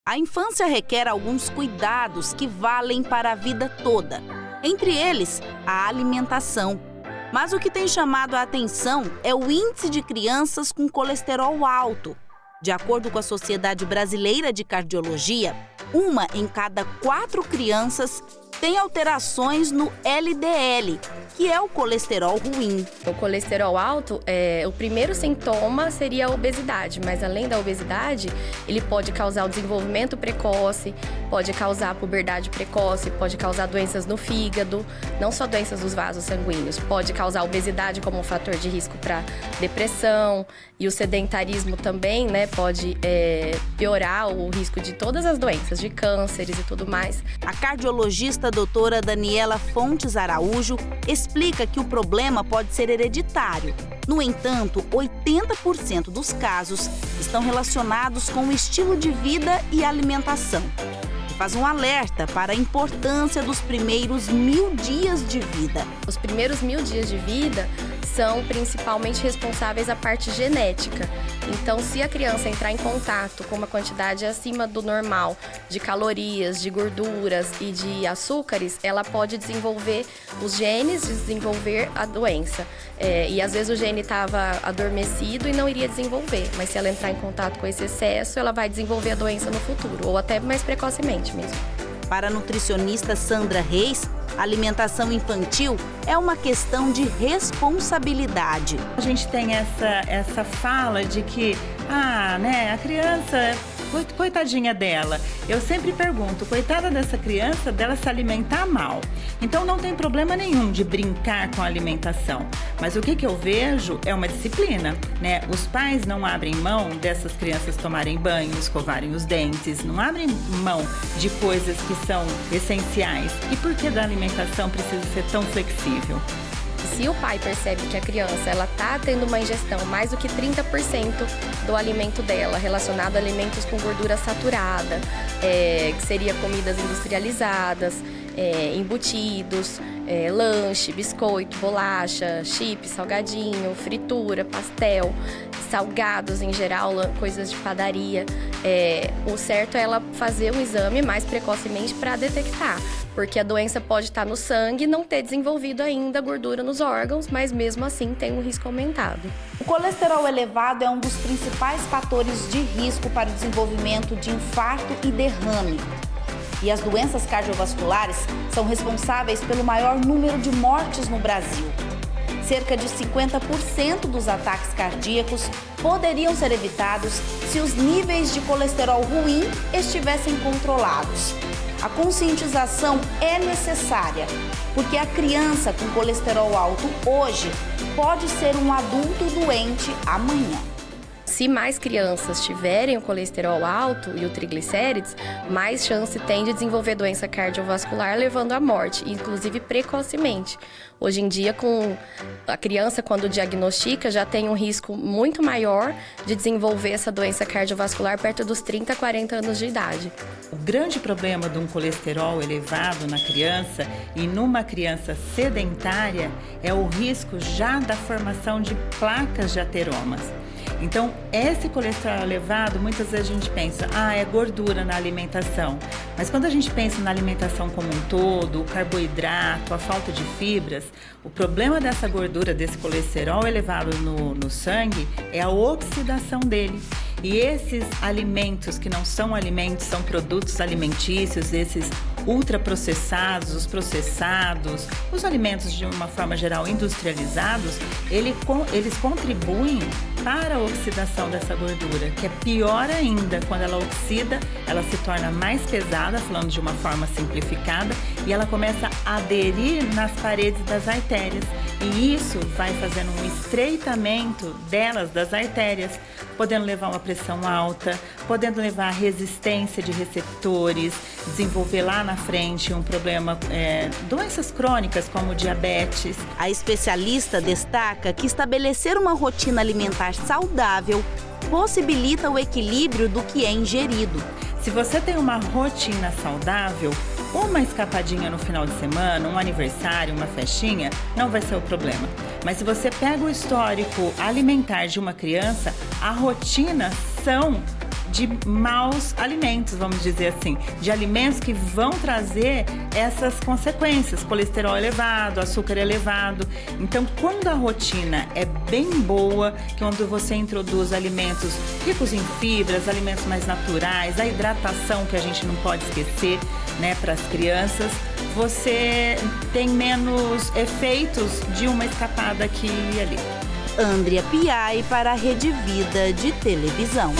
A infância requer alguns cuidados que valem para a vida toda. Entre eles, a alimentação. Mas o que tem chamado a atenção é o índice de crianças com colesterol alto. De acordo com a Sociedade Brasileira de Cardiologia, 1 em cada 4 crianças tem alterações no LDL, que é o colesterol ruim. O colesterol alto, o primeiro sintoma seria a obesidade, mas além da obesidade, ele pode causar o desenvolvimento precoce, pode causar a puberdade precoce, pode causar doenças no fígado, não só doenças dos vasos sanguíneos, pode causar obesidade como um fator de risco para depressão, e o sedentarismo também, né, pode piorar o risco de todas as doenças, de cânceres e tudo mais. A cardiologista doutora Daniela Fontes Araújo explica que o problema pode ser hereditário. No entanto, 80% dos casos estão relacionados com o estilo de vida e alimentação. E faz um alerta para a importância dos primeiros 1000 dias de vida. Os primeiros 1000 dias de vida são principalmente responsáveis a parte genética. Então, se a criança entrar em contato com uma quantidade acima do normal de calorias, de gorduras e de açúcares, ela pode desenvolver os genes, desenvolver a doença. E às vezes o gene estava adormecido e não iria desenvolver, mas se ela entrar em contato com esse excesso, ela vai desenvolver a doença no futuro, ou até mais precocemente mesmo. Para a nutricionista Sandra Reis, a alimentação infantil é uma questão de responsabilidade. A gente tem essa fala de que, a criança, coitadinha dela. Eu sempre pergunto, coitada dessa criança, dela se alimentar mal. Então não tem problema nenhum de brincar com a alimentação. Mas o que eu vejo é uma disciplina, né? Os pais não abrem mão dessas crianças tomarem banho, escovarem os dentes, não abrem mão de coisas que são essenciais. E por que da alimentação precisa ser tão flexível? Se o pai percebe que a criança está tendo uma ingestão mais do que 30% do alimento dela relacionado a alimentos com gordura saturada, que seria comidas industrializadas, embutidos, lanche, biscoito, bolacha, chip, salgadinho, fritura, pastel, salgados em geral, coisas de padaria. O certo é ela fazer um exame mais precocemente para detectar, porque a doença pode estar no sangue e não ter desenvolvido ainda gordura nos órgãos, mas mesmo assim tem um risco aumentado. O colesterol elevado é um dos principais fatores de risco para o desenvolvimento de infarto e derrame. E as doenças cardiovasculares são responsáveis pelo maior número de mortes no Brasil. Cerca de 50% dos ataques cardíacos poderiam ser evitados se os níveis de colesterol ruim estivessem controlados. A conscientização é necessária, porque a criança com colesterol alto hoje pode ser um adulto doente amanhã. Se mais crianças tiverem o colesterol alto e o triglicérides, mais chance tem de desenvolver doença cardiovascular, levando à morte, inclusive precocemente. Hoje em dia, com a criança, quando diagnostica, já tem um risco muito maior de desenvolver essa doença cardiovascular perto dos 30 a 40 anos de idade. O grande problema de um colesterol elevado na criança e numa criança sedentária é o risco já da formação de placas de ateromas. Então, esse colesterol elevado, muitas vezes a gente pensa, é gordura na alimentação. Mas quando a gente pensa na alimentação como um todo, o carboidrato, a falta de fibras, o problema dessa gordura, desse colesterol elevado no sangue, é a oxidação dele. E esses alimentos que não são alimentos, são produtos alimentícios, esses ultraprocessados, os processados, os alimentos de uma forma geral industrializados, eles contribuem para a oxidação dessa gordura, que é pior ainda. Quando ela oxida, ela se torna mais pesada, falando de uma forma simplificada, e ela começa a aderir nas paredes das artérias. E isso vai fazendo um estreitamento delas, das artérias, podendo levar a uma pressão alta, podendo levar a resistência de receptores, desenvolver lá na frente um problema, doenças crônicas como diabetes. A especialista destaca que estabelecer uma rotina alimentar saudável possibilita o equilíbrio do que é ingerido. Se você tem uma rotina saudável, uma escapadinha no final de semana, um aniversário, uma festinha, não vai ser o problema. Mas se você pega o histórico alimentar de uma criança, a rotina são de maus alimentos, vamos dizer assim, de alimentos que vão trazer essas consequências, colesterol elevado, açúcar elevado. Então, quando a rotina é bem boa, quando você introduz alimentos ricos em fibras, alimentos mais naturais, a hidratação que a gente não pode esquecer, né, para as crianças, você tem menos efeitos de uma escapada aqui e ali. Andrea Piai para a Rede Vida de Televisão.